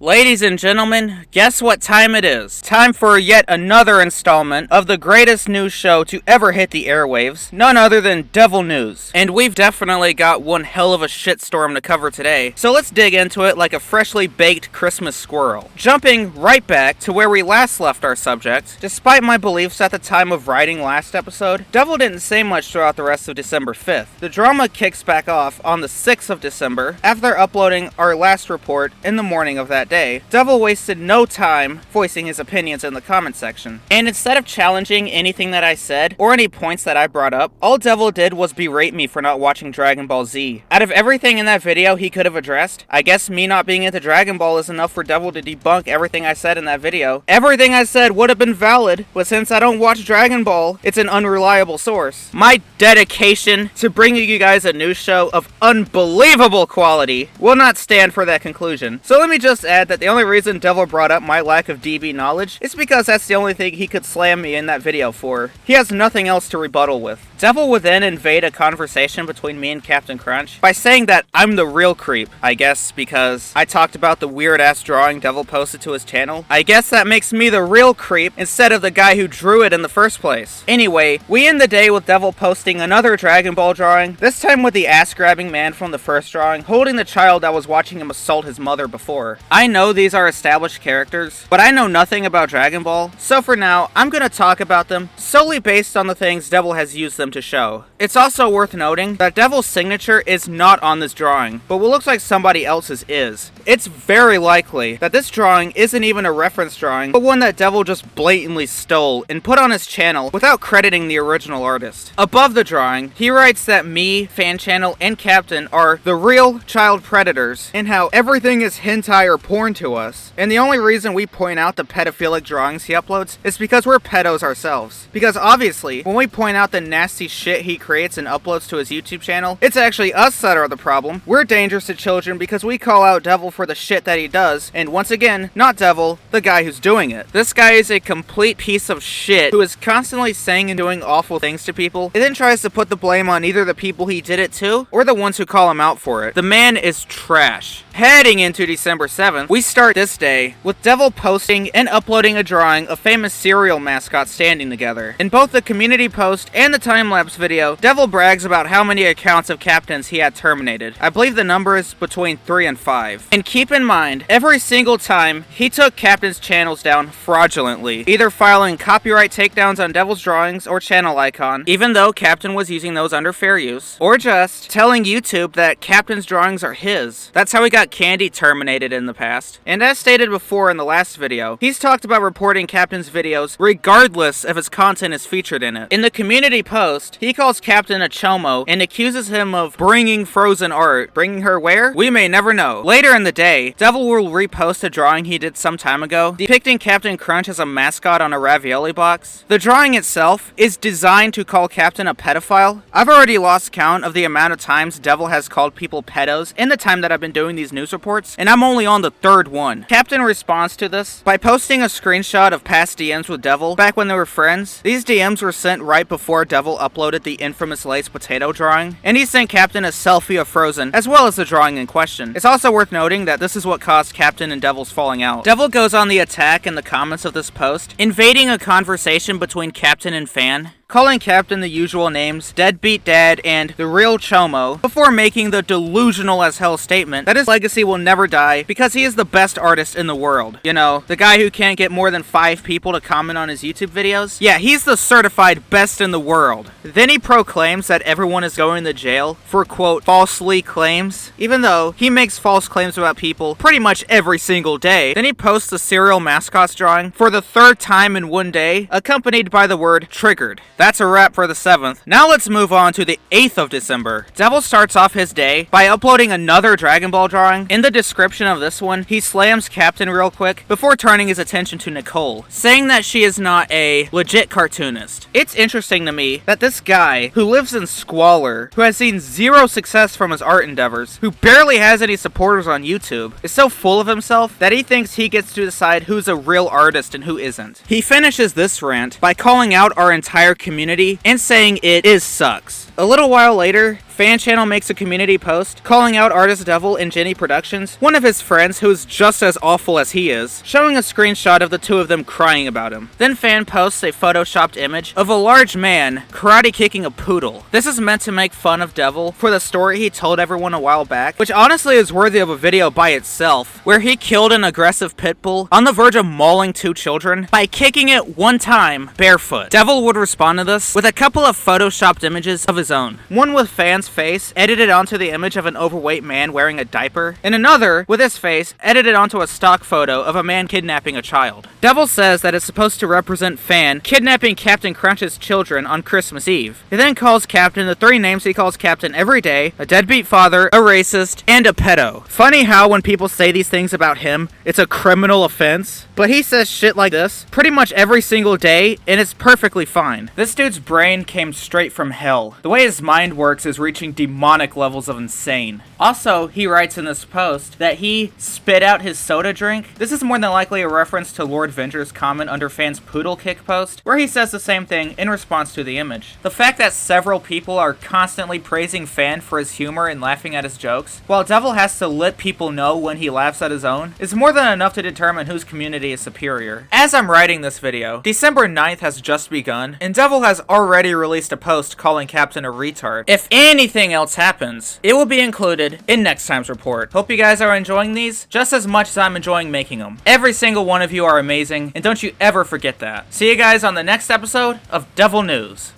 Ladies and gentlemen, guess what time it is? Time for yet another installment of the greatest news show to ever hit the airwaves, none other than Devil News. And we've definitely got one hell of a shitstorm to cover today, so let's dig into it like a freshly baked Christmas squirrel. Jumping right back to where we last left our subject, despite my beliefs at the time of writing last episode, Devil didn't say much throughout the rest of December 5th. The drama kicks back off on the 6th of December, after uploading our last report in the morning of that day. Devil wasted no time voicing his opinions in the comment section. And instead of challenging anything that I said, or any points that I brought up, all Devil did was berate me for not watching Dragon Ball Z. Out of everything in that video he could have addressed, I guess me not being into Dragon Ball is enough for Devil to debunk everything I said in that video. Everything I said would have been valid, but since I don't watch Dragon Ball, it's an unreliable source. My dedication to bringing you guys a news show of unbelievable quality will not stand for that conclusion. So let me just add that the only reason Devil brought up my lack of DB knowledge is because that's the only thing he could slam me in that video for. He has nothing else to rebuttal with. Devil would then invade a conversation between me and Captain Crunch by saying that I'm the real creep, I guess because I talked about the weird ass drawing Devil posted to his channel. I guess that makes me the real creep instead of the guy who drew it in the first place. Anyway, we end the day with Devil posting another Dragon Ball drawing, this time with the ass grabbing man from the first drawing holding the child that was watching him assault his mother before. I know these are established characters, but I know nothing about Dragon Ball, so for now, I'm gonna talk about them solely based on the things Devil has used them to show. It's also worth noting that Devil's signature is not on this drawing, but what looks like somebody else's is. It's very likely that this drawing isn't even a reference drawing, but one that Devil just blatantly stole and put on his channel without crediting the original artist. Above the drawing, he writes that me, Fan Channel, and Captain are the real child predators, and how everything is hentai or porn to us. And the only reason we point out the pedophilic drawings he uploads is because we're pedos ourselves. Because obviously, when we point out the nasty shit he creates and uploads to his YouTube channel, it's actually us that are the problem. We're dangerous to children because we call out Devil for the shit that he does, and once again, not Devil, the guy who's doing it. This guy is a complete piece of shit who is constantly saying and doing awful things to people, and then tries to put the blame on either the people he did it to, or the ones who call him out for it. The man is trash. Heading into December 7th, we start this day with Devil posting and uploading a drawing of famous cereal mascots standing together. In both the community post and the time-lapse video, Devil brags about how many accounts of Captains he had terminated. I believe the number is between 3 and 5. And keep in mind, every single time, he took Captain's channels down fraudulently, either filing copyright takedowns on Devil's drawings or channel icon, even though Captain was using those under fair use, or just telling YouTube that Captain's drawings are his. That's how he got Candy terminated in the past. And as stated before in the last video, he's talked about reporting Captain's videos regardless if his content is featured in it. In the community post, he calls Captain a chomo and accuses him of bringing frozen art. Bringing her where? We may never know. Later in the day, Devil will repost a drawing he did some time ago, depicting Captain Crunch as a mascot on a ravioli box. The drawing itself is designed to call Captain a pedophile. I've already lost count of the amount of times Devil has called people pedos in the time that I've been doing these news reports, and I'm only on the third one. Captain responds to this by posting a screenshot of past DMs with Devil back when they were friends. These DMs were sent right before Devil uploaded the infamous Lay's potato drawing, and he sent Captain a selfie of Frozen, as well as the drawing in question. It's also worth noting that this is what caused Captain and Devil's falling out. Devil goes on the attack in the comments of this post, invading a conversation between Captain and Fan, calling Captain the usual names, Deadbeat Dad, and the real Chomo, before making the delusional as hell statement that his legacy will never die because he is the best artist in the world. You know, the guy who can't get more than 5 people to comment on his YouTube videos? Yeah, he's the certified best in the world. Then he proclaims that everyone is going to jail for, quote, falsely claims, even though he makes false claims about people pretty much every single day. Then he posts the cereal mascots drawing for the 3rd time in one day, accompanied by the word triggered. That's a wrap for the 7th. Now let's move on to the 8th of December. Devil starts off his day by uploading another Dragon Ball drawing. In the description of this one, he slams Captain real quick before turning his attention to Nicole, saying that she is not a legit cartoonist. It's interesting to me that this guy, who lives in squalor, who has seen zero success from his art endeavors, who barely has any supporters on YouTube, is so full of himself that he thinks he gets to decide who's a real artist and who isn't. He finishes this rant by calling out our entire community and saying it is sucks. A little while later, Fan Channel makes a community post calling out artist Devil and Jenny Productions, one of his friends who's just as awful as he is, showing a screenshot of the two of them crying about him. Then Fan posts a photoshopped image of a large man karate kicking a poodle. This is meant to make fun of Devil for the story he told everyone a while back, which honestly is worthy of a video by itself, where he killed an aggressive pit bull on the verge of mauling 2 children by kicking it 1 time barefoot. Devil would respond to this with a couple of photoshopped images of his own. One with Fan's face edited onto the image of an overweight man wearing a diaper, and another with his face edited onto a stock photo of a man kidnapping a child. Devil says that it's supposed to represent Fan kidnapping Captain Crunch's children on Christmas Eve. He then calls Captain the 3 names he calls Captain every day: a deadbeat father, a racist, and a pedo. Funny how when people say these things about him, it's a criminal offense, but he says shit like this pretty much every single day, and it's perfectly fine. This dude's brain came straight from hell. The way his mind works is reaching demonic levels of insane. Also, he writes in this post that he spit out his soda drink. This is more than likely a reference to Lord Venger's comment under Fan's poodle kick post, where he says the same thing in response to the image. The fact that several people are constantly praising Fan for his humor and laughing at his jokes, while Devil has to let people know when he laughs at his own, is more than enough to determine whose community is superior. As I'm writing this video, December 9th has just begun, and Devil has already released a post calling Captain a retard. If anything else happens, it will be included in next time's report. Hope you guys are enjoying these just as much as I'm enjoying making them. Every single one of you are amazing, and don't you ever forget that. See you guys on the next episode of Devil News.